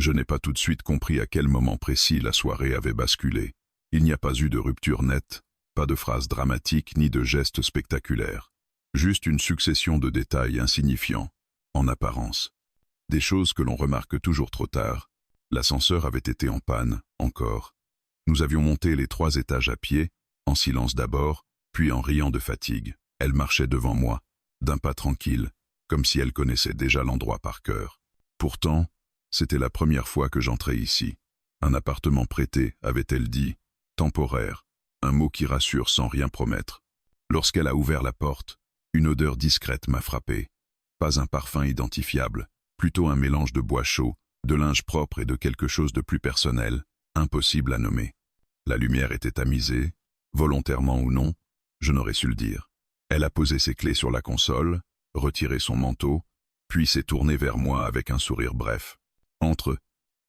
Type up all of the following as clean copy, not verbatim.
Je n'ai pas tout de suite compris à quel moment précis la soirée avait basculé. Il n'y a pas eu de rupture nette, pas de phrase dramatique ni de gestes spectaculaires. Juste une succession de détails insignifiants, en apparence. Des choses que l'on remarque toujours trop tard. L'ascenseur avait été en panne, encore. Nous avions monté les 3 étages à pied, en silence d'abord, puis en riant de fatigue. Elle marchait devant moi, d'un pas tranquille, comme si elle connaissait déjà l'endroit par cœur. Pourtant, c'était la première fois que j'entrais ici. Un appartement prêté, avait-elle dit, temporaire, un mot qui rassure sans rien promettre. Lorsqu'elle a ouvert la porte, une odeur discrète m'a frappé. Pas un parfum identifiable, plutôt un mélange de bois chaud, de linge propre et de quelque chose de plus personnel, impossible à nommer. La lumière était tamisée, volontairement ou non, je n'aurais su le dire. Elle a posé ses clés sur la console, retiré son manteau, puis s'est tournée vers moi avec un sourire bref. « Entre,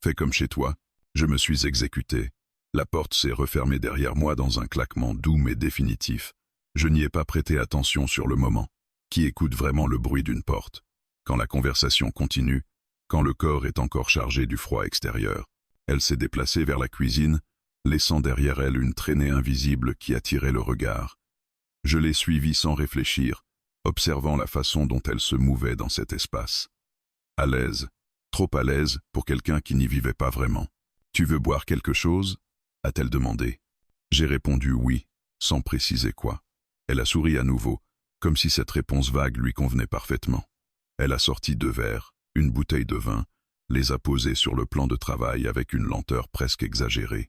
fais comme chez toi. » Je me suis exécuté. La porte s'est refermée derrière moi dans un claquement doux mais définitif. Je n'y ai pas prêté attention sur le moment. Qui écoute vraiment le bruit d'une porte? Quand la conversation continue, quand le corps est encore chargé du froid extérieur. Elle s'est déplacée vers la cuisine, laissant derrière elle une traînée invisible qui attirait le regard. Je l'ai suivie sans réfléchir, observant la façon dont elle se mouvait dans cet espace. À l'aise, trop à l'aise pour quelqu'un qui n'y vivait pas vraiment. « Tu veux boire quelque chose ?» a-t-elle demandé. J'ai répondu oui, sans préciser quoi. Elle a souri à nouveau, comme si cette réponse vague lui convenait parfaitement. Elle a sorti 2 verres, une bouteille de vin, les a posés sur le plan de travail avec une lenteur presque exagérée.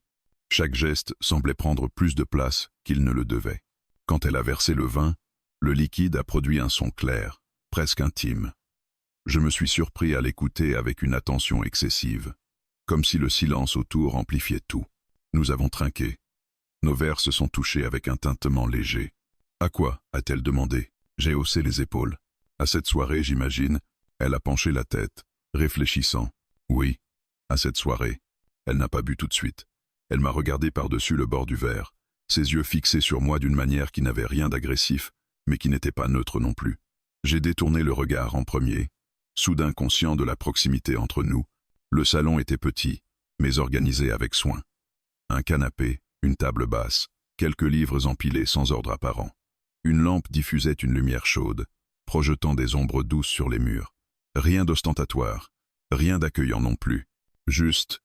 Chaque geste semblait prendre plus de place qu'il ne le devait. Quand elle a versé le vin, le liquide a produit un son clair, presque intime. Je me suis surpris à l'écouter avec une attention excessive, comme si le silence autour amplifiait tout. Nous avons trinqué. Nos verres se sont touchés avec un tintement léger. « À quoi ?» a-t-elle demandé. J'ai haussé les épaules. « À cette soirée, j'imagine. » Elle a penché la tête, réfléchissant. « Oui, à cette soirée. » Elle n'a pas bu tout de suite. Elle m'a regardé par-dessus le bord du verre, ses yeux fixés sur moi d'une manière qui n'avait rien d'agressif, mais qui n'était pas neutre non plus. J'ai détourné le regard en premier, soudain conscient de la proximité entre nous. Le salon était petit, mais organisé avec soin. Un canapé, une table basse, quelques livres empilés sans ordre apparent. Une lampe diffusait une lumière chaude, projetant des ombres douces sur les murs. Rien d'ostentatoire, rien d'accueillant non plus, juste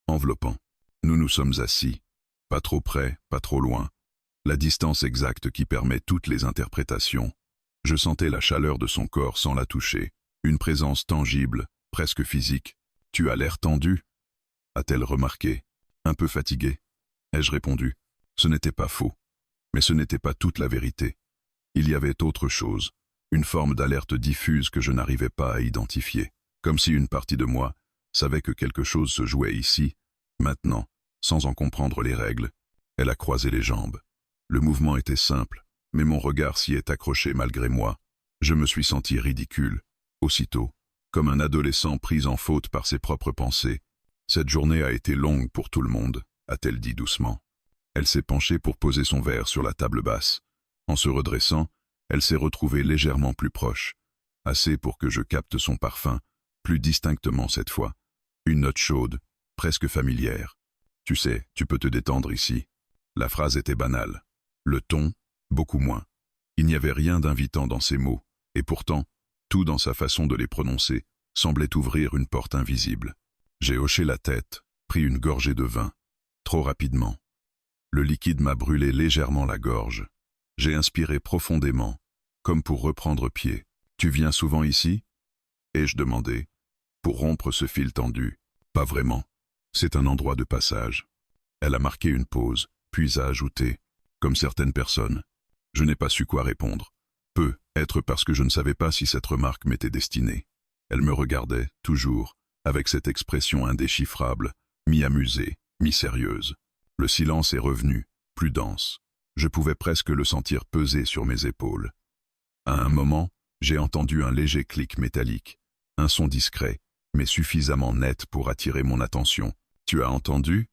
enveloppant. Nous nous sommes assis, pas trop près, pas trop loin, la distance exacte qui permet toutes les interprétations. Je sentais la chaleur de son corps sans la toucher, une présence tangible, presque physique. « Tu as l'air tendu ?» a-t-elle remarqué. Un peu fatigué. Ai-je répondu. Ce n'était pas faux. Mais ce n'était pas toute la vérité. Il y avait autre chose, une forme d'alerte diffuse que je n'arrivais pas à identifier, comme si une partie de moi savait que quelque chose se jouait ici, maintenant, sans en comprendre les règles. Elle a croisé les jambes. Le mouvement était simple, mais mon regard s'y est accroché malgré moi. Je me suis senti ridicule, aussitôt, comme un adolescent pris en faute par ses propres pensées. Cette journée a été longue pour tout le monde, a-t-elle dit doucement. Elle s'est penchée pour poser son verre sur la table basse. En se redressant, elle s'est retrouvée légèrement plus proche, assez pour que je capte son parfum, plus distinctement cette fois. Une note chaude, presque familière. « Tu sais, tu peux te détendre ici. » La phrase était banale. Le ton, beaucoup moins. Il n'y avait rien d'invitant dans ces mots, et pourtant, tout dans sa façon de les prononcer, semblait ouvrir une porte invisible. J'ai hoché la tête, pris une gorgée de vin. Trop rapidement. Le liquide m'a brûlé légèrement la gorge. J'ai inspiré profondément, comme pour reprendre pied. « Tu viens souvent ici ?» ai-je demandé, pour rompre ce fil tendu. « Pas vraiment. C'est un endroit de passage. » Elle a marqué une pause, puis a ajouté, comme certaines personnes. Je n'ai pas su quoi répondre. Peut-être parce que je ne savais pas si cette remarque m'était destinée. Elle me regardait, toujours, avec cette expression indéchiffrable, mi-amusée, mi-sérieuse. Le silence est revenu, plus dense. Je pouvais presque le sentir peser sur mes épaules. À un moment, j'ai entendu un léger clic métallique, un son discret, mais suffisamment net pour attirer mon attention. « Tu as entendu ?»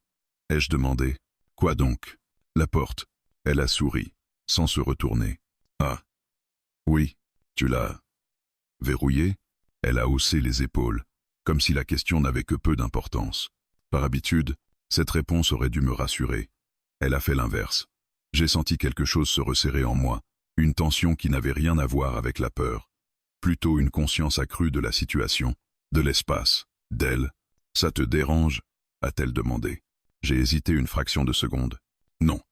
ai-je demandé. « Quoi donc ?» La porte. Elle a souri, sans se retourner. « Ah. Oui, tu l'as verrouillée ?» Elle a haussé les épaules, comme si la question n'avait que peu d'importance. Par habitude, cette réponse aurait dû me rassurer. Elle a fait l'inverse. J'ai senti quelque chose se resserrer en moi, une tension qui n'avait rien à voir avec la peur. Plutôt une conscience accrue de la situation, de l'espace, d'elle. « Ça te dérange ?» a-t-elle demandé. J'ai hésité une fraction de seconde. Non,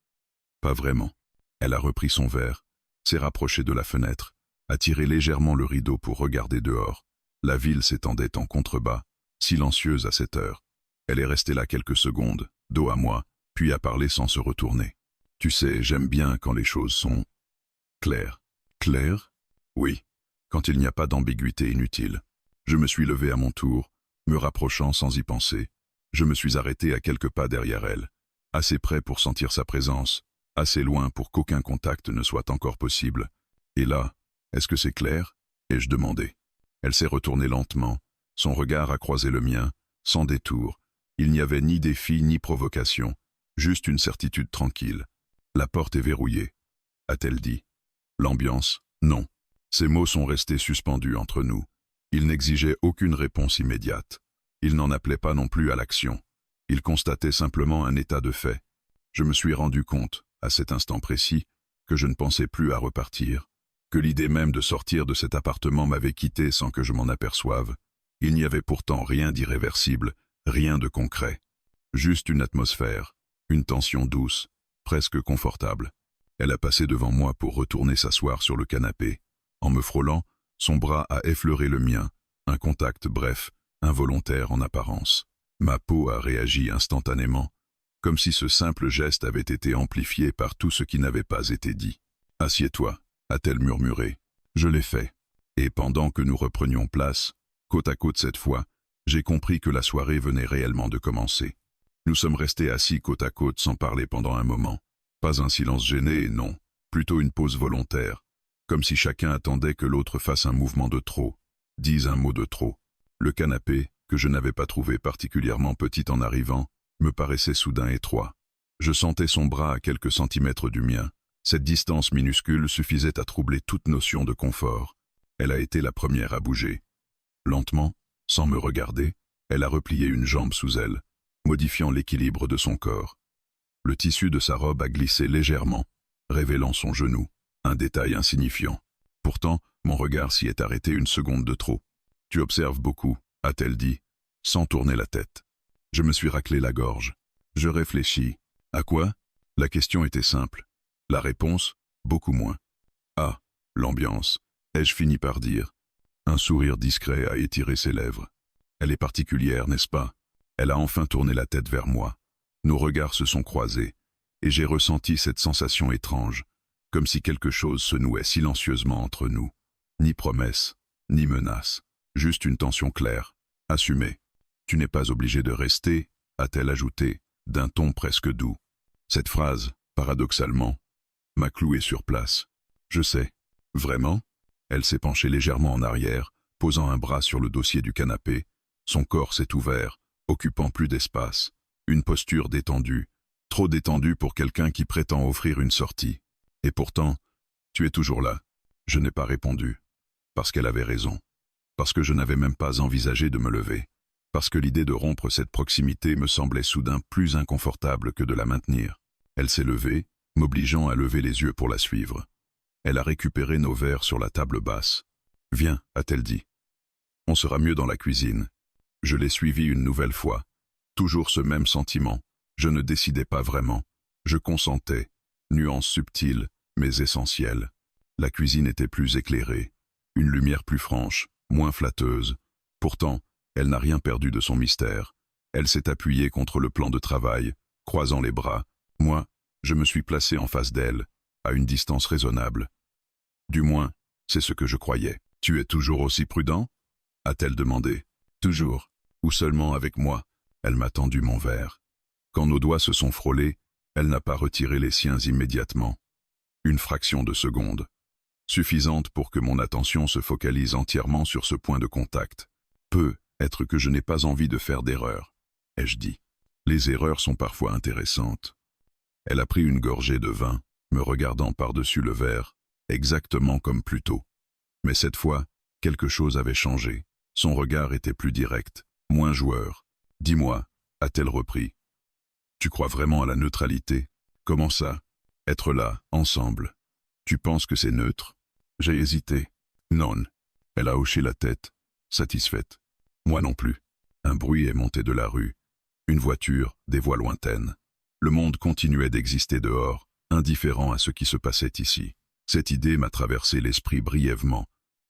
pas vraiment. Elle a repris son verre, s'est rapprochée de la fenêtre, a tiré légèrement le rideau pour regarder dehors. La ville s'étendait en contrebas, silencieuse à cette heure. Elle est restée là quelques secondes, dos à moi, puis a parlé sans se retourner. « Tu sais, j'aime bien quand les choses sont claires. » Claires ? Oui, quand il n'y a pas d'ambiguïté inutile. Je me suis levé à mon tour, me rapprochant sans y penser. Je me suis arrêté à quelques pas derrière elle, assez près pour sentir sa présence, assez loin pour qu'aucun contact ne soit encore possible. Et là, est-ce que c'est clair ? Ai-je demandé. Elle s'est retournée lentement, son regard a croisé le mien, sans détour. Il n'y avait ni défi ni provocation, juste une certitude tranquille. La porte est verrouillée, a-t-elle dit. L'ambiance, non. Ces mots sont restés suspendus entre nous. Ils n'exigeaient aucune réponse immédiate. Ils n'en appelaient pas non plus à l'action. Ils constataient simplement un état de fait. Je me suis rendu compte, à cet instant précis, que je ne pensais plus à repartir, que l'idée même de sortir de cet appartement m'avait quitté sans que je m'en aperçoive. Il n'y avait pourtant rien d'irréversible, rien de concret. Juste une atmosphère, une tension douce, presque confortable. Elle a passé devant moi pour retourner s'asseoir sur le canapé. En me frôlant, son bras a effleuré le mien, un contact bref, involontaire en apparence. Ma peau a réagi instantanément, comme si ce simple geste avait été amplifié par tout ce qui n'avait pas été dit. « Assieds-toi », a-t-elle murmuré. Je l'ai fait. Et pendant que nous reprenions place, côte à côte cette fois, j'ai compris que la soirée venait réellement de commencer. Nous sommes restés assis côte à côte sans parler pendant un moment. Pas un silence gêné, non, plutôt une pause volontaire, comme si chacun attendait que l'autre fasse un mouvement de trop, dise un mot de trop. Le canapé, que je n'avais pas trouvé particulièrement petit en arrivant, me paraissait soudain étroit. Je sentais son bras à quelques centimètres du mien. Cette distance minuscule suffisait à troubler toute notion de confort. Elle a été la première à bouger. Lentement, sans me regarder, elle a replié une jambe sous elle, modifiant l'équilibre de son corps. Le tissu de sa robe a glissé légèrement, révélant son genou, un détail insignifiant. Pourtant, mon regard s'y est arrêté une seconde de trop. « Tu observes beaucoup », a-t-elle dit, sans tourner la tête. Je me suis raclé la gorge. Je réfléchis. À quoi ? La question était simple. La réponse, beaucoup moins. Ah, l'ambiance, ai-je fini par dire. Un sourire discret a étiré ses lèvres. Elle est particulière, n'est-ce pas ? Elle a enfin tourné la tête vers moi. Nos regards se sont croisés, et j'ai ressenti cette sensation étrange, comme si quelque chose se nouait silencieusement entre nous. Ni promesse, ni menace, juste une tension claire, assumée. « Tu n'es pas obligé de rester », a-t-elle ajouté, d'un ton presque doux. Cette phrase, paradoxalement, m'a cloué sur place. Je sais. Vraiment ? Elle s'est penchée légèrement en arrière, posant un bras sur le dossier du canapé. Son corps s'est ouvert, occupant plus d'espace. Une posture détendue, trop détendue pour quelqu'un qui prétend offrir une sortie. Et pourtant, tu es toujours là. Je n'ai pas répondu. Parce qu'elle avait raison. Parce que je n'avais même pas envisagé de me lever. Parce que l'idée de rompre cette proximité me semblait soudain plus inconfortable que de la maintenir. Elle s'est levée, m'obligeant à lever les yeux pour la suivre. Elle a récupéré nos verres sur la table basse. « Viens », a-t-elle dit. « On sera mieux dans la cuisine. » Je l'ai suivie une nouvelle fois. Toujours ce même sentiment. Je ne décidais pas vraiment. Je consentais. Nuance subtile, mais essentielle. La cuisine était plus éclairée. Une lumière plus franche, moins flatteuse. Pourtant, elle n'a rien perdu de son mystère. Elle s'est appuyée contre le plan de travail, croisant les bras. Moi, je me suis placé en face d'elle, à une distance raisonnable. Du moins, c'est ce que je croyais. « Tu es toujours aussi prudent ?» a-t-elle demandé. « Toujours. Ou seulement avec moi ?» Elle m'a tendu mon verre. Quand nos doigts se sont frôlés, elle n'a pas retiré les siens immédiatement. Une fraction de seconde. Suffisante pour que mon attention se focalise entièrement sur ce point de contact. Peut être que je n'ai pas envie de faire d'erreur, ai-je dit. Les erreurs sont parfois intéressantes. Elle a pris une gorgée de vin, me regardant par-dessus le verre, exactement comme plus tôt. Mais cette fois, quelque chose avait changé. Son regard était plus direct, moins joueur. « Dis-moi, a-t-elle repris. Tu crois vraiment à la neutralité? Comment ça? Être là, ensemble. Tu penses que c'est neutre? » J'ai hésité. Non. Elle a hoché la tête, satisfaite. Moi non plus. Un bruit est monté de la rue. Une voiture, des voix lointaines. Le monde continuait d'exister dehors, indifférent à ce qui se passait ici. Cette idée m'a traversé l'esprit brièvement,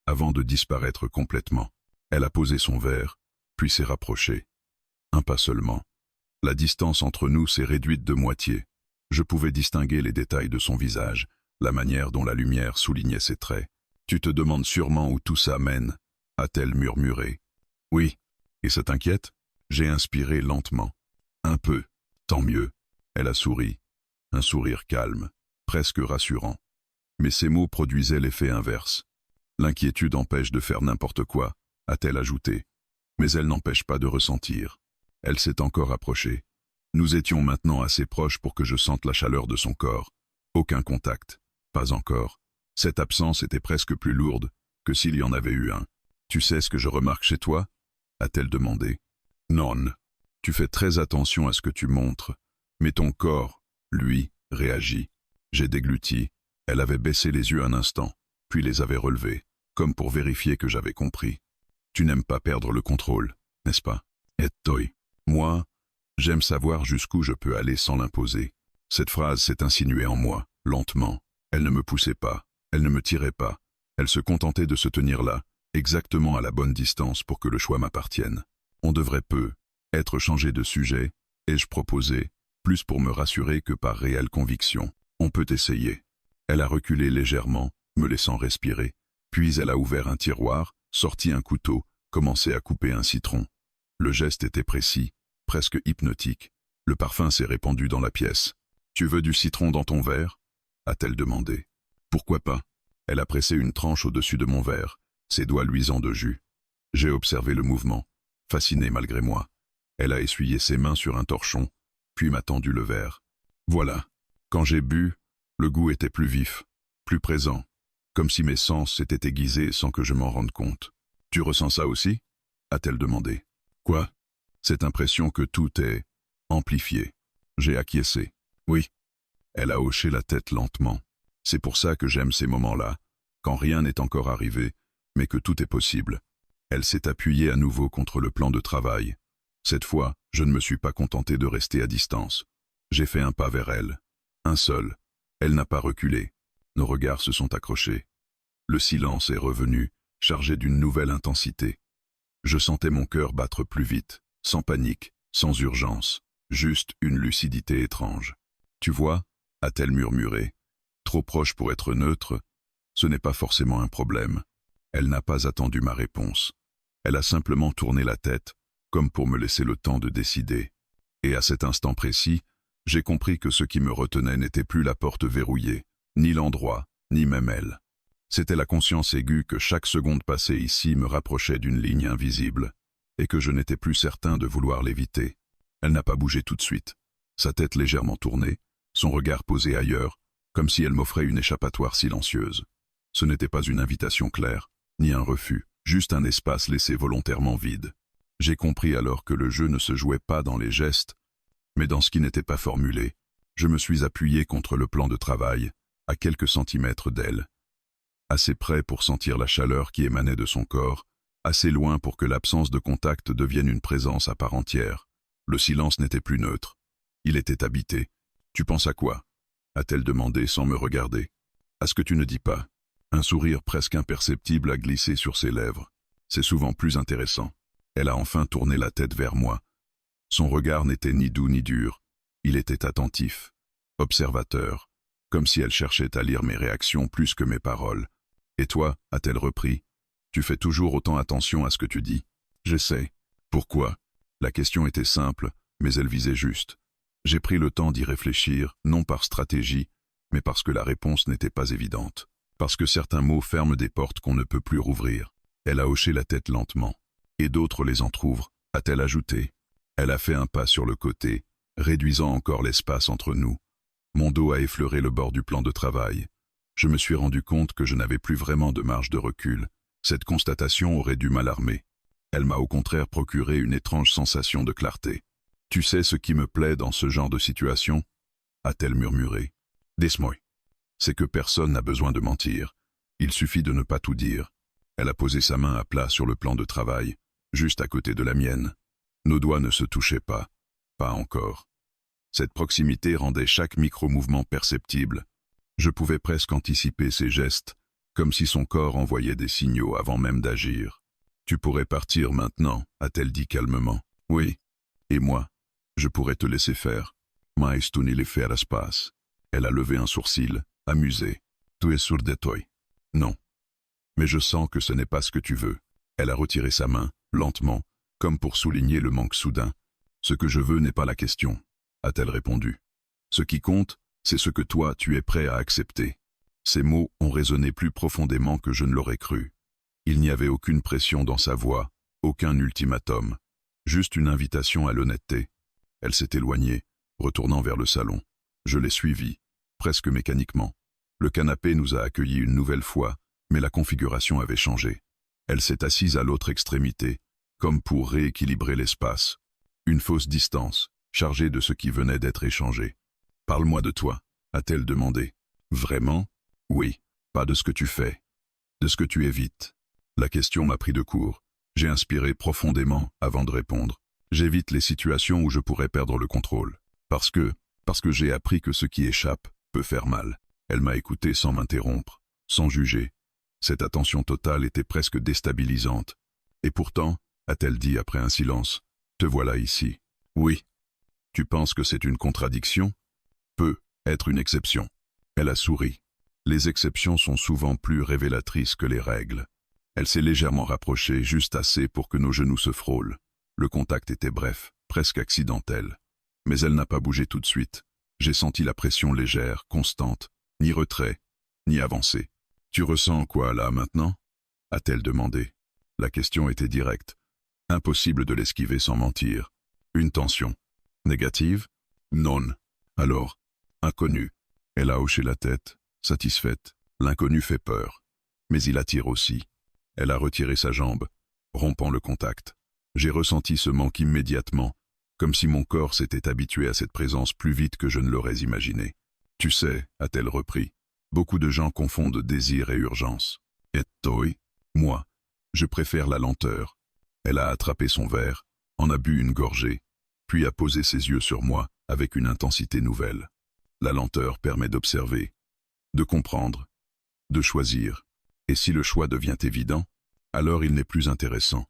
avant de disparaître complètement. Elle a posé son verre, puis s'est rapprochée. Un pas seulement. La distance entre nous s'est réduite de moitié. Je pouvais distinguer les détails de son visage, la manière dont la lumière soulignait ses traits. « Tu te demandes sûrement où tout ça mène », a-t-elle murmuré. « Oui. Et ça t'inquiète ?» J'ai inspiré lentement. « Un peu. Tant mieux. » Elle a souri. Un sourire calme, presque rassurant. Mais ces mots produisaient l'effet inverse. « L'inquiétude empêche de faire n'importe quoi », a-t-elle ajouté. Mais elle n'empêche pas de ressentir. Elle s'est encore approchée. Nous étions maintenant assez proches pour que je sente la chaleur de son corps. Aucun contact. Pas encore. Cette absence était presque plus lourde que s'il y en avait eu un. « Tu sais ce que je remarque chez toi ?» a-t-elle demandé. « Non. Tu fais très attention à ce que tu montres, mais ton corps, lui, réagit. » J'ai dégluti. Elle avait baissé les yeux un instant, puis les avait relevés, comme pour vérifier que j'avais compris. « Tu n'aimes pas perdre le contrôle, n'est-ce pas? Et toi? Moi, j'aime savoir jusqu'où je peux aller sans l'imposer. » Cette phrase s'est insinuée en moi, lentement. Elle ne me poussait pas, elle ne me tirait pas. Elle se contentait de se tenir là, exactement à la bonne distance pour que le choix m'appartienne. On devrait être changé de sujet, ai-je proposé, plus pour me rassurer que par réelle conviction. On peut essayer. Elle a reculé légèrement, me laissant respirer. Puis elle a ouvert un tiroir, sorti un couteau, commencé à couper un citron. Le geste était précis, presque hypnotique. Le parfum s'est répandu dans la pièce. « Tu veux du citron dans ton verre ?» a-t-elle demandé. « Pourquoi pas ?» Elle a pressé une tranche au-dessus de mon verre, ses doigts luisants de jus. J'ai observé le mouvement, fasciné malgré moi. Elle a essuyé ses mains sur un torchon, puis m'a tendu le verre. Voilà. Quand j'ai bu, le goût était plus vif, plus présent, comme si mes sens s'étaient aiguisés sans que je m'en rende compte. « Tu ressens ça aussi ?» a-t-elle demandé. « Quoi ?» Cette impression que tout est amplifié. J'ai acquiescé. « Oui. » Elle a hoché la tête lentement. C'est pour ça que j'aime ces moments-là, quand rien n'est encore arrivé, mais que tout est possible. Elle s'est appuyée à nouveau contre le plan de travail. Cette fois, je ne me suis pas contenté de rester à distance. J'ai fait un pas vers elle. Un seul. Elle n'a pas reculé. Nos regards se sont accrochés. Le silence est revenu, chargé d'une nouvelle intensité. Je sentais mon cœur battre plus vite, sans panique, sans urgence, juste une lucidité étrange. « Tu vois ?» a-t-elle murmuré. Trop proche pour être neutre, ce n'est pas forcément un problème. Elle n'a pas attendu ma réponse. Elle a simplement tourné la tête, comme pour me laisser le temps de décider. Et à cet instant précis, j'ai compris que ce qui me retenait n'était plus la porte verrouillée, ni l'endroit, ni même elle. C'était la conscience aiguë que chaque seconde passée ici me rapprochait d'une ligne invisible, et que je n'étais plus certain de vouloir l'éviter. Elle n'a pas bougé tout de suite, sa tête légèrement tournée, son regard posé ailleurs, comme si elle m'offrait une échappatoire silencieuse. Ce n'était pas une invitation claire, ni un refus, juste un espace laissé volontairement vide. J'ai compris alors que le jeu ne se jouait pas dans les gestes, mais dans ce qui n'était pas formulé. Je me suis appuyé contre le plan de travail, à quelques centimètres d'elle. Assez près pour sentir la chaleur qui émanait de son corps, assez loin pour que l'absence de contact devienne une présence à part entière. Le silence n'était plus neutre. Il était habité. « Tu penses à quoi ?» a-t-elle demandé sans me regarder. « À ce que tu ne dis pas. » Un sourire presque imperceptible a glissé sur ses lèvres. C'est souvent plus intéressant. Elle a enfin tourné la tête vers moi. Son regard n'était ni doux ni dur. Il était attentif, observateur, comme si elle cherchait à lire mes réactions plus que mes paroles. « Et toi ?» a-t-elle repris. « Tu fais toujours autant attention à ce que tu dis. » J'essaie. Pourquoi? La question était simple, mais elle visait juste. J'ai pris le temps d'y réfléchir, non par stratégie, mais parce que la réponse n'était pas évidente. Parce que certains mots ferment des portes qu'on ne peut plus rouvrir. Elle a hoché la tête lentement. Et d'autres les entr'ouvrent, a-t-elle ajouté. Elle a fait un pas sur le côté, réduisant encore l'espace entre nous. Mon dos a effleuré le bord du plan de travail. Je me suis rendu compte que je n'avais plus vraiment de marge de recul. Cette constatation aurait dû m'alarmer. Elle m'a au contraire procuré une étrange sensation de clarté. « Tu sais ce qui me plaît dans ce genre de situation ?» a-t-elle murmuré. « Dis-moi. C'est que personne n'a besoin de mentir. Il suffit de ne pas tout dire. » Elle a posé sa main à plat sur le plan de travail, juste à côté de la mienne. Nos doigts ne se touchaient pas. Pas encore. Cette proximité rendait chaque micro-mouvement perceptible. Je pouvais presque anticiper ses gestes, comme si son corps envoyait des signaux avant même d'agir. « Tu pourrais partir maintenant, a-t-elle dit calmement. « Oui. Et moi, je pourrais te laisser faire. Mais tu ne le feras pas. » Elle a levé un sourcil, amusée. « Tu es sûr de toi. » « Non. Mais je sens que ce n'est pas ce que tu veux. » Elle a retiré sa main, lentement, comme pour souligner le manque soudain. « Ce que je veux n'est pas la question, » a-t-elle répondu. « Ce qui compte, c'est ce que toi, tu es prêt à accepter. » Ces mots ont résonné plus profondément que je ne l'aurais cru. Il n'y avait aucune pression dans sa voix, aucun ultimatum, juste une invitation à l'honnêteté. Elle s'est éloignée, retournant vers le salon. Je l'ai suivie, presque mécaniquement. Le canapé nous a accueillis une nouvelle fois, mais la configuration avait changé. Elle s'est assise à l'autre extrémité, comme pour rééquilibrer l'espace. Une fausse distance, chargée de ce qui venait d'être échangé. « Parle-moi de toi », a-t-elle demandé. « Vraiment ? Oui, pas de ce que tu fais, de ce que tu évites. » La question m'a pris de court. J'ai inspiré profondément avant de répondre. J'évite les situations où je pourrais perdre le contrôle. Parce que j'ai appris que ce qui échappe peut faire mal. Elle m'a écouté sans m'interrompre, sans juger. Cette attention totale était presque déstabilisante. Et pourtant, a-t-elle dit après un silence, te voilà ici. Oui. Tu penses que c'est une contradiction? Peut être une exception. Elle a souri. Les exceptions sont souvent plus révélatrices que les règles. Elle s'est légèrement rapprochée, juste assez pour que nos genoux se frôlent. Le contact était bref, presque accidentel. Mais elle n'a pas bougé tout de suite. J'ai senti la pression légère, constante, ni retrait, ni avancée. « Tu ressens quoi là maintenant ?» a-t-elle demandé. La question était directe. Impossible de l'esquiver sans mentir. Une tension. Négative? Non. Alors, inconnu. Elle a hoché la tête, satisfaite. L'inconnu fait peur. Mais il attire aussi. Elle a retiré sa jambe, rompant le contact. J'ai ressenti ce manque immédiatement, comme si mon corps s'était habitué à cette présence plus vite que je ne l'aurais imaginé. « Tu sais, a-t-elle repris, beaucoup de gens confondent désir et urgence. Et toi, moi, je préfère la lenteur. » Elle a attrapé son verre, en a bu une gorgée, puis a posé ses yeux sur moi avec une intensité nouvelle. La lenteur permet d'observer, de comprendre, de choisir. Et si le choix devient évident, alors il n'est plus intéressant.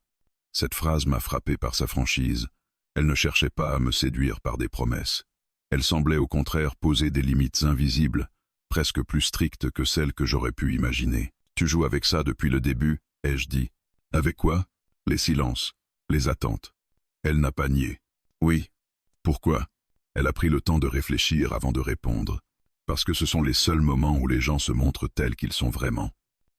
Cette phrase m'a frappé par sa franchise. Elle ne cherchait pas à me séduire par des promesses. Elle semblait au contraire poser des limites invisibles, presque plus strictes que celles que j'aurais pu imaginer. « Tu joues avec ça depuis le début ?» ai-je dit. « Avec quoi ? Les silences, les attentes. » Elle n'a pas nié. « Oui. Pourquoi ?» Elle a pris le temps de réfléchir avant de répondre. « Parce que ce sont les seuls moments où les gens se montrent tels qu'ils sont vraiment. »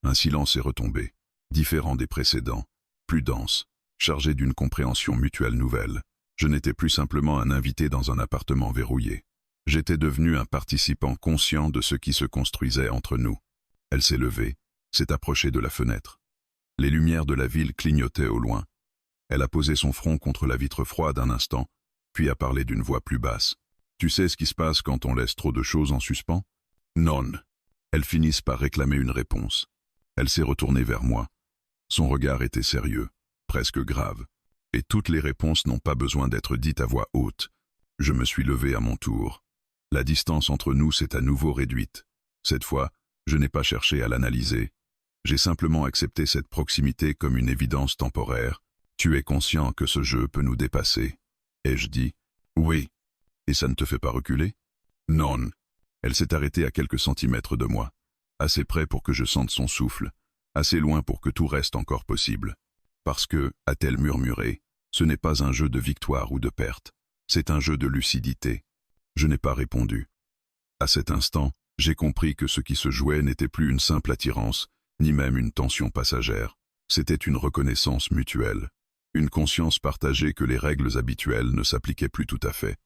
Un silence est retombé, différent des précédents, plus dense, chargé d'une compréhension mutuelle nouvelle. Je n'étais plus simplement un invité dans un appartement verrouillé. J'étais devenu un participant conscient de ce qui se construisait entre nous. Elle s'est levée, s'est approchée de la fenêtre. Les lumières de la ville clignotaient au loin. Elle a posé son front contre la vitre froide un instant, puis a parlé d'une voix plus basse. « Tu sais ce qui se passe quand on laisse trop de choses en suspens ?»« Non. » Elles finissent par réclamer une réponse. Elle s'est retournée vers moi. Son regard était sérieux, presque grave. Et toutes les réponses n'ont pas besoin d'être dites à voix haute. Je me suis levé à mon tour. La distance entre nous s'est à nouveau réduite. Cette fois, je n'ai pas cherché à l'analyser. J'ai simplement accepté cette proximité comme une évidence temporaire. Tu es conscient que ce jeu peut nous dépasser. Ai-je dit? Oui. Et ça ne te fait pas reculer? Non. Elle s'est arrêtée à quelques centimètres de moi. Assez près pour que je sente son souffle. Assez loin pour que tout reste encore possible. Parce que, a-t-elle murmuré, ce n'est pas un jeu de victoire ou de perte. C'est un jeu de lucidité. Je n'ai pas répondu. À cet instant, j'ai compris que ce qui se jouait n'était plus une simple attirance, ni même une tension passagère. C'était une reconnaissance mutuelle. Une conscience partagée que les règles habituelles ne s'appliquaient plus tout à fait.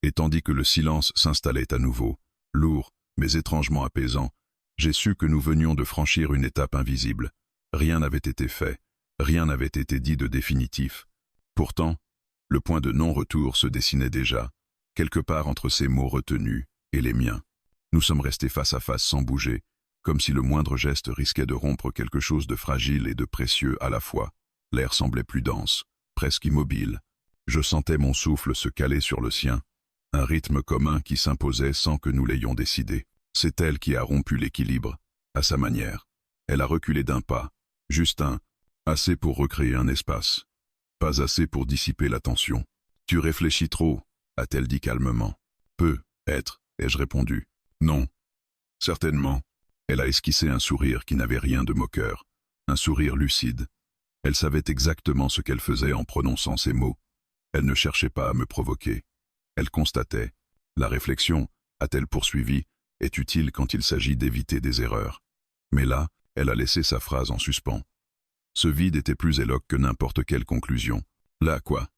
Et tandis que le silence s'installait à nouveau, lourd, mais étrangement apaisant, j'ai su que nous venions de franchir une étape invisible. Rien n'avait été fait. Rien n'avait été dit de définitif. Pourtant, le point de non-retour se dessinait déjà, quelque part entre ses mots retenus et les miens. Nous sommes restés face à face sans bouger, comme si le moindre geste risquait de rompre quelque chose de fragile et de précieux à la fois. L'air semblait plus dense, presque immobile. Je sentais mon souffle se caler sur le sien, un rythme commun qui s'imposait sans que nous l'ayons décidé. C'est elle qui a rompu l'équilibre, à sa manière. Elle a reculé d'un pas, juste un, assez pour recréer un espace, pas assez pour dissiper la tension. « Tu réfléchis trop », a-t-elle dit calmement. « Peut être », ai-je répondu. « Non, certainement. » Elle a esquissé un sourire qui n'avait rien de moqueur, un sourire lucide. Elle savait exactement ce qu'elle faisait en prononçant ces mots. Elle ne cherchait pas à me provoquer. Elle constatait. La réflexion, a-t-elle poursuivi, est utile quand il s'agit d'éviter des erreurs. Mais là, elle a laissé sa phrase en suspens. Ce vide était plus éloquent que n'importe quelle conclusion. Là quoi?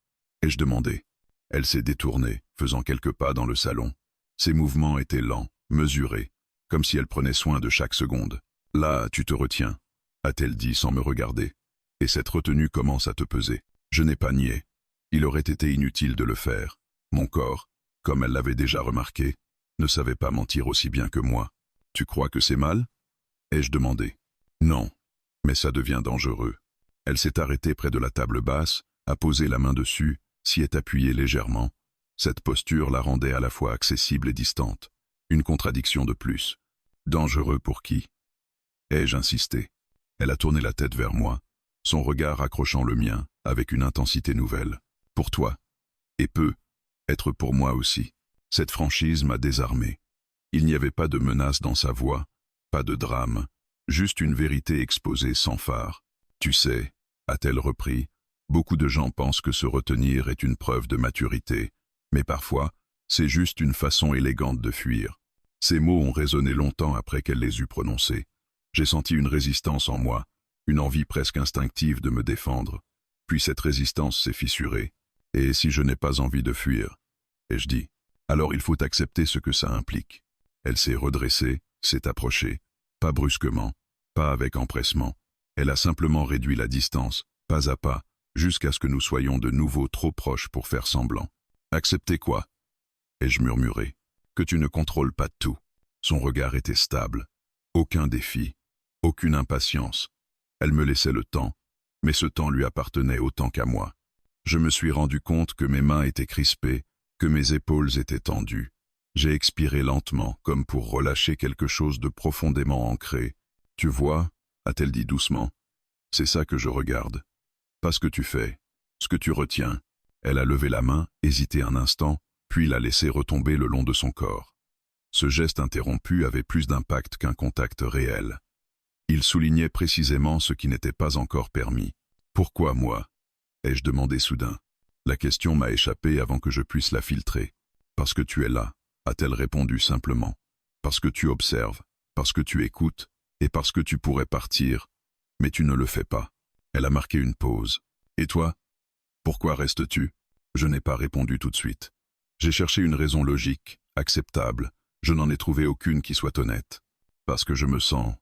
Ai-je demandé. Elle s'est détournée, faisant quelques pas dans le salon. Ses mouvements étaient lents, mesurés, comme si elle prenait soin de chaque seconde. Là, tu te retiens, a-t-elle dit sans me regarder. Et cette retenue commence à te peser. Je n'ai pas nié. Il aurait été inutile de le faire. Mon corps, comme elle l'avait déjà remarqué, ne savait pas mentir aussi bien que moi. Tu crois que c'est mal? Ai-je demandé. Non, mais ça devient dangereux. Elle s'est arrêtée près de la table basse, a posé la main dessus, s'y est appuyée légèrement. Cette posture la rendait à la fois accessible et distante. Une contradiction de plus. Dangereux pour qui? Ai-je insisté. Elle a tourné la tête vers moi, son regard accrochant le mien, avec une intensité nouvelle. Pour toi. Et peut être pour moi aussi. Cette franchise m'a désarmé. Il n'y avait pas de menace dans sa voix, pas de drame, juste une vérité exposée sans phare. Tu sais, a-t-elle repris, beaucoup de gens pensent que se retenir est une preuve de maturité, mais parfois, c'est juste une façon élégante de fuir. Ces mots ont résonné longtemps après qu'elle les eut prononcés. J'ai senti une résistance en moi, une envie presque instinctive de me défendre. Puis cette résistance s'est fissurée. Et si je n'ai pas envie de fuir, ai-je dit, alors il faut accepter ce que ça implique. Elle s'est redressée, s'est approchée, pas brusquement, pas avec empressement. Elle a simplement réduit la distance, pas à pas, jusqu'à ce que nous soyons de nouveau trop proches pour faire semblant. Accepter quoi? Ai-je murmuré. Que tu ne contrôles pas tout. Son regard était stable. Aucun défi, aucune impatience. Elle me laissait le temps, mais ce temps lui appartenait autant qu'à moi. Je me suis rendu compte que mes mains étaient crispées, que mes épaules étaient tendues. J'ai expiré lentement, comme pour relâcher quelque chose de profondément ancré. Tu vois, a-t-elle dit doucement, c'est ça que je regarde. Pas ce que tu fais, ce que tu retiens. Elle a levé la main, hésité un instant, puis l'a laissé retomber le long de son corps. Ce geste interrompu avait plus d'impact qu'un contact réel. Il soulignait précisément ce qui n'était pas encore permis. Pourquoi moi? Ai-je demandé soudain. La question m'a échappé avant que je puisse la filtrer. Parce que tu es là, a-t-elle répondu simplement. Parce que tu observes, parce que tu écoutes, et parce que tu pourrais partir, mais tu ne le fais pas. Elle a marqué une pause. Et toi? Pourquoi restes-tu? Je n'ai pas répondu tout de suite. J'ai cherché une raison logique, acceptable. Je n'en ai trouvé aucune qui soit honnête. Parce que je me sens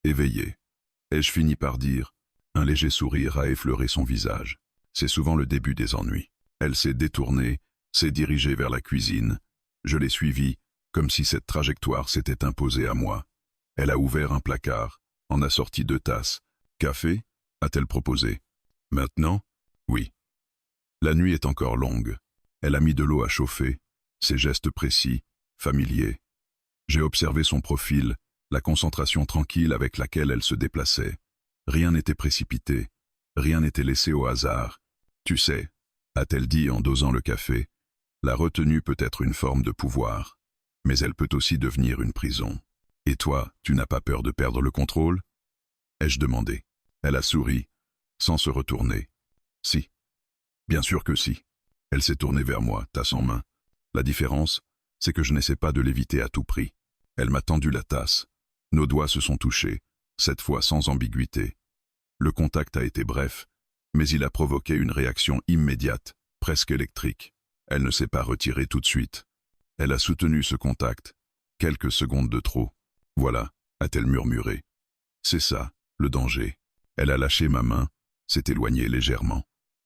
éveillé. Ai-je fini par dire? Un léger sourire a effleuré son visage. C'est souvent le début des ennuis. Elle s'est détournée, s'est dirigée vers la cuisine. Je l'ai suivie, comme si cette trajectoire s'était imposée à moi. Elle a ouvert un placard, en a sorti 2 tasses. Café? A-t-elle proposé. Maintenant? Oui. La nuit est encore longue. Elle a mis de l'eau à chauffer, ses gestes précis, familiers. J'ai observé son profil, la concentration tranquille avec laquelle elle se déplaçait. Rien n'était précipité, rien n'était laissé au hasard. Tu sais, a-t-elle dit en dosant le café, la retenue peut être une forme de pouvoir, mais elle peut aussi devenir une prison. Et toi, tu n'as pas peur de perdre le contrôle? Ai-je demandé. Elle a souri, sans se retourner. Si. Bien sûr que si. Elle s'est tournée vers moi, tasse en main. La différence, c'est que je n'essaie pas de l'éviter à tout prix. Elle m'a tendu la tasse. Nos doigts se sont touchés, cette fois sans ambiguïté. Le contact a été bref, mais il a provoqué une réaction immédiate, presque électrique. Elle ne s'est pas retirée tout de suite. Elle a soutenu ce contact. Quelques secondes de trop. Voilà, a-t-elle murmuré. C'est ça, le danger. Elle a lâché ma main, s'est éloigné légèrement.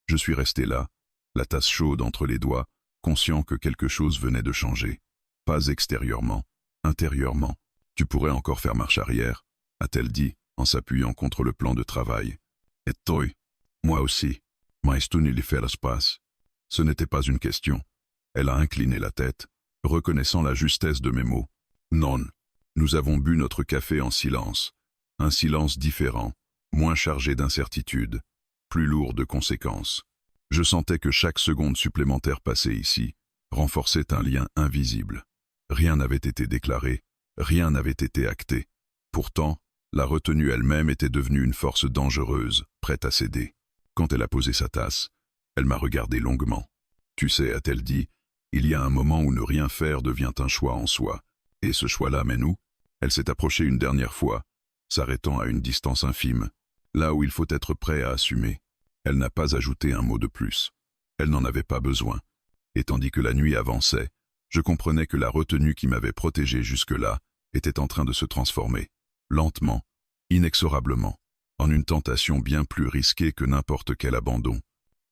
Je suis resté là, la tasse chaude entre les doigts, conscient que quelque chose venait de changer. Pas extérieurement, intérieurement. Tu pourrais encore faire marche arrière, a-t-elle dit, en s'appuyant contre le plan de travail. Et toi? Moi aussi. Mais tu ne lui fais l'espace. Ce n'était pas une question. Elle a incliné la tête, reconnaissant la justesse de mes mots. Non. Nous avons bu notre café en silence. Un silence différent, moins chargé d'incertitude, plus lourd de conséquences. Je sentais que chaque seconde supplémentaire passée ici renforçait un lien invisible. Rien n'avait été déclaré, rien n'avait été acté. Pourtant, la retenue elle-même était devenue une force dangereuse, prête à céder. Quand elle a posé sa tasse, elle m'a regardé longuement. Tu sais, a-t-elle dit, il y a un moment où ne rien faire devient un choix en soi. Et ce choix-là mène où? Elle s'est approchée une dernière fois, s'arrêtant à une distance infime, là où il faut être prêt à assumer. Elle n'a pas ajouté un mot de plus. Elle n'en avait pas besoin. Et tandis que la nuit avançait, je comprenais que la retenue qui m'avait protégé jusque-là était en train de se transformer, lentement, inexorablement, en une tentation bien plus risquée que n'importe quel abandon.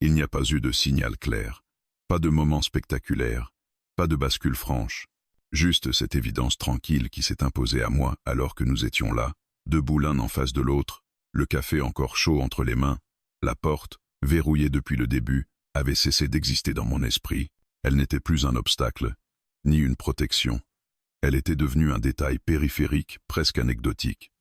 Il n'y a pas eu de signal clair, pas de moment spectaculaire, pas de bascule franche, juste cette évidence tranquille qui s'est imposée à moi alors que nous étions là, debout l'un en face de l'autre, le café encore chaud entre les mains. La porte, verrouillée depuis le début, avait cessé d'exister dans mon esprit. Elle n'était plus un obstacle, ni une protection. Elle était devenue un détail périphérique, presque anecdotique.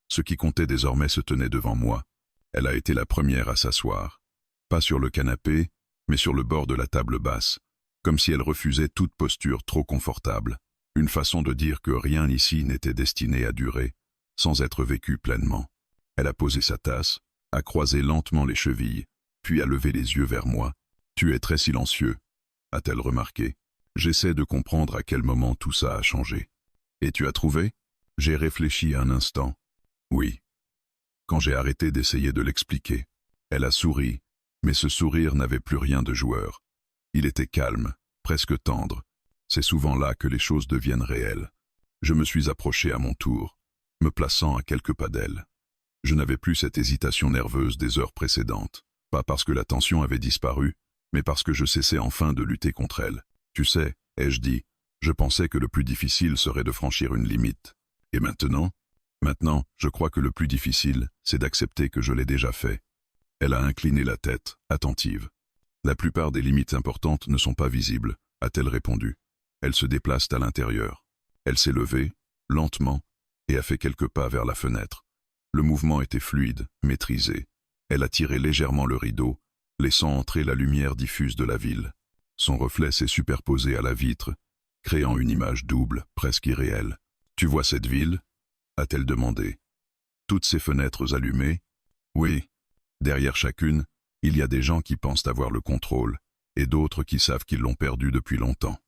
Ce qui comptait désormais se tenait devant moi. Elle a été la première à s'asseoir. Pas sur le canapé, mais sur le bord de la table basse, comme si elle refusait toute posture trop confortable. Une façon de dire que rien ici n'était destiné à durer, sans être vécu pleinement. Elle a posé sa tasse, a croisé lentement les chevilles, puis a levé les yeux vers moi. « Tu es très silencieux », a-t-elle remarqué. J'essaie de comprendre à quel moment tout ça a changé. « Et tu as trouvé ?» J'ai réfléchi un instant. « Oui. » Quand j'ai arrêté d'essayer de l'expliquer, elle a souri, mais ce sourire n'avait plus rien de joueur. Il était calme, presque tendre. C'est souvent là que les choses deviennent réelles. Je me suis approché à mon tour, me plaçant à quelques pas d'elle. Je n'avais plus cette hésitation nerveuse des heures précédentes, pas parce que la tension avait disparu, mais parce que je cessais enfin de lutter contre elle. Tu sais, ai-je dit, je pensais que le plus difficile serait de franchir une limite. Et maintenant, je crois que le plus difficile, c'est d'accepter que je l'ai déjà fait. Elle a incliné la tête, attentive. La plupart des limites importantes ne sont pas visibles, a-t-elle répondu. Elles se déplacent à l'intérieur. Elle s'est levée, lentement, et a fait quelques pas vers la fenêtre. Le mouvement était fluide, maîtrisé. Elle a tiré légèrement le rideau, laissant entrer la lumière diffuse de la ville. Son reflet s'est superposé à la vitre, créant une image double, presque irréelle. « Tu vois cette ville ?» a-t-elle demandé. « Toutes ces fenêtres allumées ?» Oui. Derrière chacune, il y a des gens qui pensent avoir le contrôle, et d'autres qui savent qu'ils l'ont perdu depuis longtemps.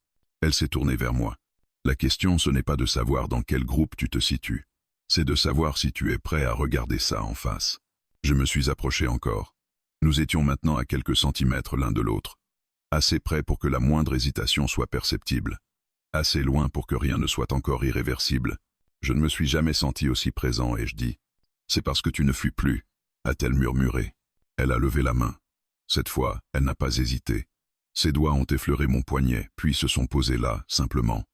Elle s'est tournée vers moi. La question, ce n'est pas de savoir dans quel groupe tu te situes. C'est de savoir si tu es prêt à regarder ça en face. Je me suis approché encore. Nous étions maintenant à quelques centimètres l'un de l'autre. Assez près pour que la moindre hésitation soit perceptible. Assez loin pour que rien ne soit encore irréversible. Je ne me suis jamais senti aussi présent, ai-je dit. C'est parce que tu ne fuis plus, a-t-elle murmuré. Elle a levé la main. Cette fois, elle n'a pas hésité. Ses doigts ont effleuré mon poignet, puis se sont posés là, simplement.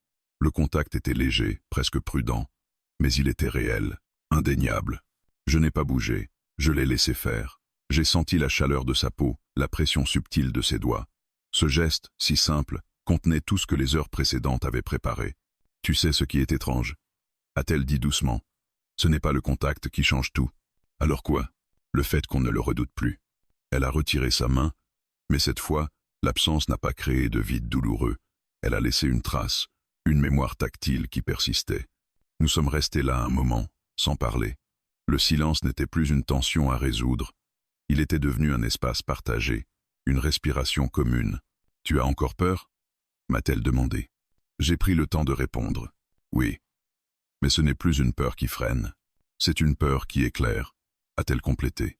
Le contact était léger, presque prudent, mais il était réel, indéniable. Je n'ai pas bougé, je l'ai laissé faire. J'ai senti la chaleur de sa peau, la pression subtile de ses doigts. Ce geste, si simple, contenait tout ce que les heures précédentes avaient préparé. « Tu sais ce qui est étrange ?» a-t-elle dit doucement. « Ce n'est pas le contact qui change tout. » Alors quoi? Le fait qu'on ne le redoute plus. Elle a retiré sa main, mais cette fois, l'absence n'a pas créé de vide douloureux. Elle a laissé une trace, une mémoire tactile qui persistait. Nous sommes restés là un moment, sans parler. Le silence n'était plus une tension à résoudre. Il était devenu un espace partagé, une respiration commune. « Tu as encore peur ?» m'a-t-elle demandé. J'ai pris le temps de répondre. « Oui. » Mais ce n'est plus une peur qui freine. C'est une peur qui éclaire, a-t-elle complété.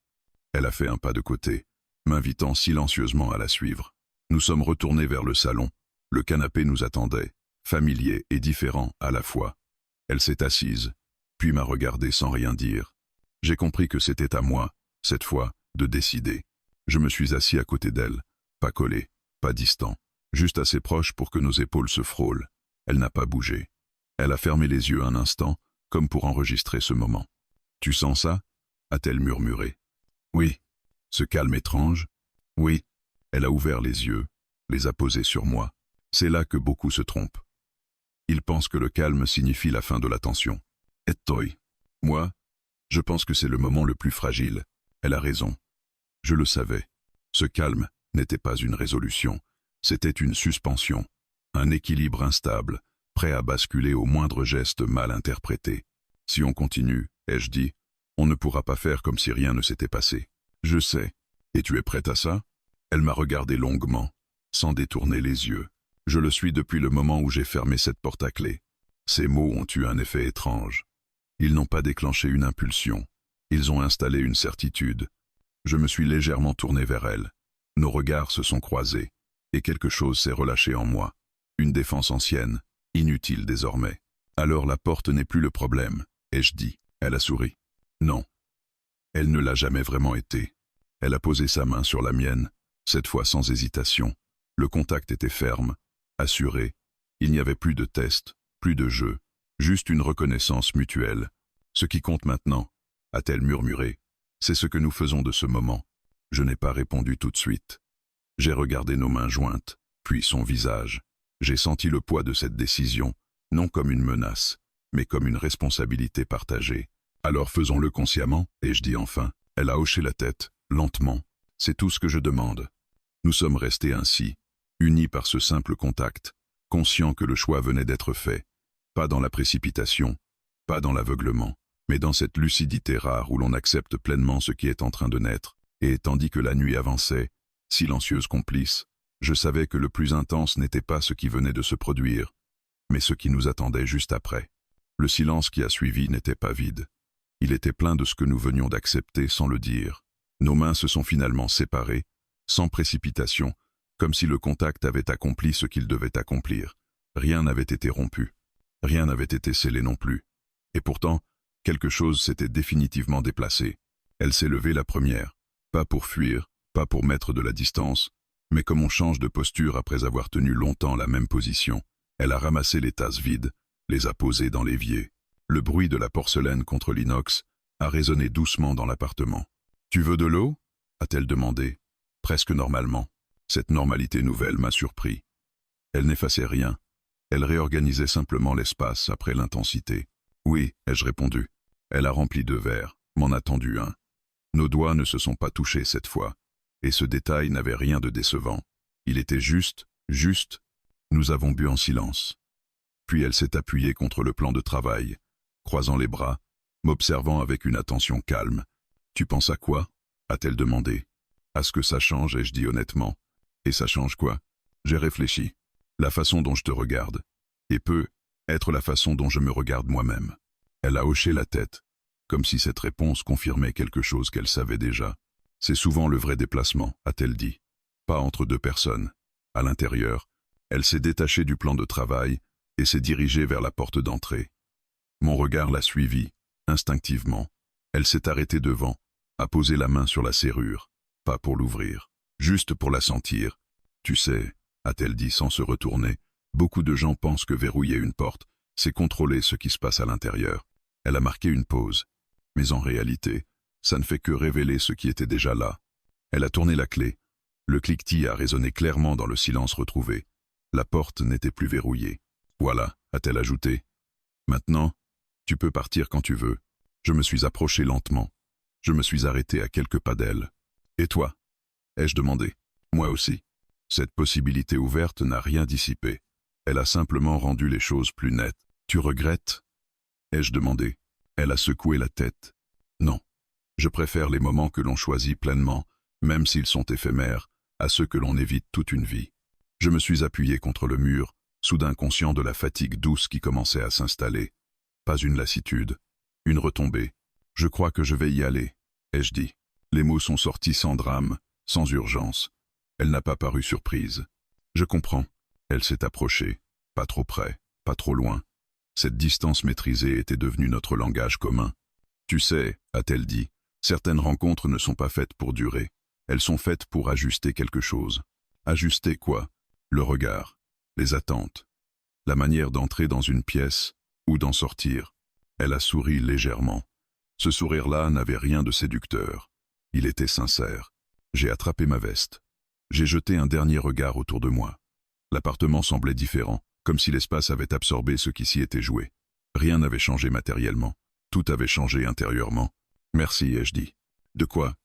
Elle a fait un pas de côté, m'invitant silencieusement à la suivre. Nous sommes retournés vers le salon. Le canapé nous attendait, familier et différent à la fois. Elle s'est assise, puis m'a regardé sans rien dire. J'ai compris que c'était à moi, cette fois, de décider. Je me suis assis à côté d'elle, pas collé, pas distant, juste assez proche pour que nos épaules se frôlent. Elle n'a pas bougé. Elle a fermé les yeux un instant, comme pour enregistrer ce moment. « Tu sens ça » a-t-elle murmuré. « Oui. » Ce calme étrange. « Oui. » Elle a ouvert les yeux, les a posés sur moi. C'est là que beaucoup se trompent. Ils pensent que le calme signifie la fin de la tension. Et toi. Moi, je pense que c'est le moment le plus fragile. Elle a raison. Je le savais. Ce calme n'était pas une résolution, c'était une suspension, un équilibre instable, prêt à basculer au moindre geste mal interprété. Si on continue, ai-je dit, on ne pourra pas faire comme si rien ne s'était passé. Je sais. Et tu es prête à ça? Elle m'a regardé longuement, sans détourner les yeux. Je le suis depuis le moment où j'ai fermé cette porte à clé. Ces mots ont eu un effet étrange. Ils n'ont pas déclenché une impulsion. Ils ont installé une certitude. Je me suis légèrement tourné vers elle. Nos regards se sont croisés, et quelque chose s'est relâché en moi. Une défense ancienne, inutile désormais. Alors la porte n'est plus le problème, ai-je dit. Elle a souri. Non. Elle ne l'a jamais vraiment été. Elle a posé sa main sur la mienne, cette fois sans hésitation. Le contact était ferme, assuré. Il n'y avait plus de test, plus de jeu, juste une reconnaissance mutuelle. Ce qui compte maintenant, a-t-elle murmuré, c'est ce que nous faisons de ce moment. Je n'ai pas répondu tout de suite. J'ai regardé nos mains jointes, puis son visage. J'ai senti le poids de cette décision, non comme une menace, mais comme une responsabilité partagée. Alors faisons-le consciemment, ai-je dit enfin. Elle a hoché la tête, lentement. C'est tout ce que je demande. Nous sommes restés ainsi, unis par ce simple contact, conscients que le choix venait d'être fait. Pas dans la précipitation, pas dans l'aveuglement, mais dans cette lucidité rare où l'on accepte pleinement ce qui est en train de naître. Et tandis que la nuit avançait, silencieuse complice, je savais que le plus intense n'était pas ce qui venait de se produire, mais ce qui nous attendait juste après. Le silence qui a suivi n'était pas vide. Il était plein de ce que nous venions d'accepter sans le dire. Nos mains se sont finalement séparées, sans précipitation, comme si le contact avait accompli ce qu'il devait accomplir. Rien n'avait été rompu. Rien n'avait été scellé non plus. Et pourtant, quelque chose s'était définitivement déplacé. Elle s'est levée la première. Pas pour fuir, pas pour mettre de la distance, mais comme on change de posture après avoir tenu longtemps la même position. Elle a ramassé les tasses vides, les a posées dans l'évier. Le bruit de la porcelaine contre l'inox a résonné doucement dans l'appartement. « Tu veux de l'eau » a-t-elle demandé, presque normalement. Cette normalité nouvelle m'a surpris. Elle n'effaçait rien. Elle réorganisait simplement l'espace après l'intensité. « Oui » ai-je répondu. Elle a rempli 2 verres, m'en a tendu un. Nos doigts ne se sont pas touchés cette fois, et ce détail n'avait rien de décevant. Il était juste. Nous avons bu en silence. Puis elle s'est appuyée contre le plan de travail, croisant les bras, m'observant avec une attention calme. « Tu penses à quoi » a-t-elle demandé. « À ce que ça change, ai-je dit honnêtement. Et ça change quoi » J'ai réfléchi. La façon dont je te regarde, et peut être la façon dont je me regarde moi-même. Elle a hoché la tête, comme si cette réponse confirmait quelque chose qu'elle savait déjà. C'est souvent le vrai déplacement, a-t-elle dit. Pas entre 2 personnes. À l'intérieur, elle s'est détachée du plan de travail et s'est dirigée vers la porte d'entrée. Mon regard l'a suivie, instinctivement. Elle s'est arrêtée devant, a posé la main sur la serrure, pas pour l'ouvrir, juste pour la sentir. Tu sais, a-t-elle dit sans se retourner, beaucoup de gens pensent que verrouiller une porte, c'est contrôler ce qui se passe à l'intérieur. Elle a marqué une pause. Mais en réalité, ça ne fait que révéler ce qui était déjà là. Elle a tourné la clé. Le cliquetis a résonné clairement dans le silence retrouvé. La porte n'était plus verrouillée. Voilà, a-t-elle ajouté. Maintenant, tu peux partir quand tu veux. Je me suis approché lentement. Je me suis arrêté à quelques pas d'elle. Et toi ? Ai-je demandé. Moi aussi. Cette possibilité ouverte n'a rien dissipé. Elle a simplement rendu les choses plus nettes. Tu regrettes ? Ai-je demandé. Elle a secoué la tête. Non. Je préfère les moments que l'on choisit pleinement, même s'ils sont éphémères, à ceux que l'on évite toute une vie. Je me suis appuyé contre le mur, soudain conscient de la fatigue douce qui commençait à s'installer. Pas une lassitude, une retombée. Je crois que je vais y aller, ai-je dit. Les mots sont sortis sans drame, sans urgence. Elle n'a pas paru surprise. Je comprends. Elle s'est approchée, pas trop près, pas trop loin. Cette distance maîtrisée était devenue notre langage commun. Tu sais, a-t-elle dit, Certaines rencontres ne sont pas faites pour durer. Elles sont faites pour ajuster quelque chose. Ajuster quoi? Le regard, les attentes, la manière d'entrer dans une pièce ou d'en sortir. Elle a souri légèrement. Ce sourire-là n'avait rien de séducteur. Il était sincère. J'ai attrapé ma veste. J'ai jeté un dernier regard autour de moi. L'appartement semblait différent, comme si l'espace avait absorbé ce qui s'y était joué. Rien n'avait changé matériellement. Tout avait changé intérieurement. Merci, ai-je dit. De quoi?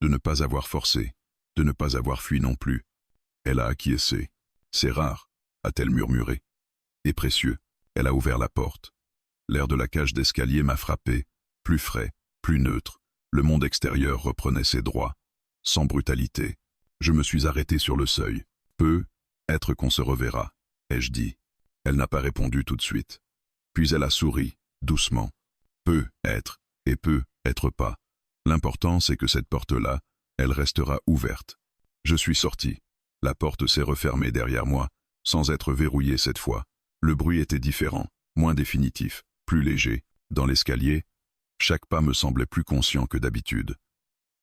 De ne pas avoir forcé, de ne pas avoir fui non plus. Elle a acquiescé. C'est rare, a-t-elle murmuré. Et précieux, elle a ouvert la porte. L'air de la cage d'escalier m'a frappé, plus frais, plus neutre. Le monde extérieur reprenait ses droits, sans brutalité. Je me suis arrêté sur le seuil. Être qu'on se reverra, ai-je dit. Elle n'a pas répondu tout de suite. Puis elle a souri, doucement. Être, et être pas. L'important, c'est que cette porte-là, elle restera ouverte. Je suis sorti. La porte s'est refermée derrière moi, sans être verrouillée cette fois. Le bruit était différent, moins définitif, plus léger. Dans l'escalier, chaque pas me semblait plus conscient que d'habitude.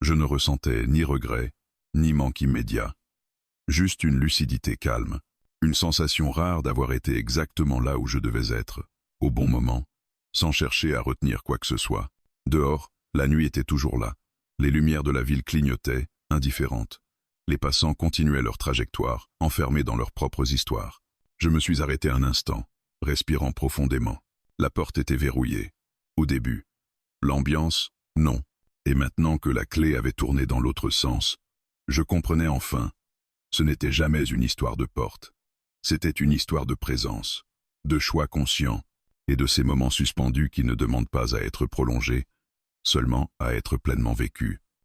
Je ne ressentais ni regret, ni manque immédiat. Juste une lucidité calme, une sensation rare d'avoir été exactement là où je devais être, au bon moment, sans chercher à retenir quoi que ce soit. Dehors, la nuit était toujours là. Les lumières de la ville clignotaient, indifférentes. Les passants continuaient leur trajectoire, enfermés dans leurs propres histoires. Je me suis arrêté un instant, respirant profondément. La porte était verrouillée. Au début. L'ambiance, non. Et maintenant que la clé avait tourné dans l'autre sens, je comprenais enfin. Ce n'était jamais une histoire de porte. C'était une histoire de présence, de choix conscients, et de ces moments suspendus qui ne demandent pas à être prolongés, seulement à être pleinement vécus.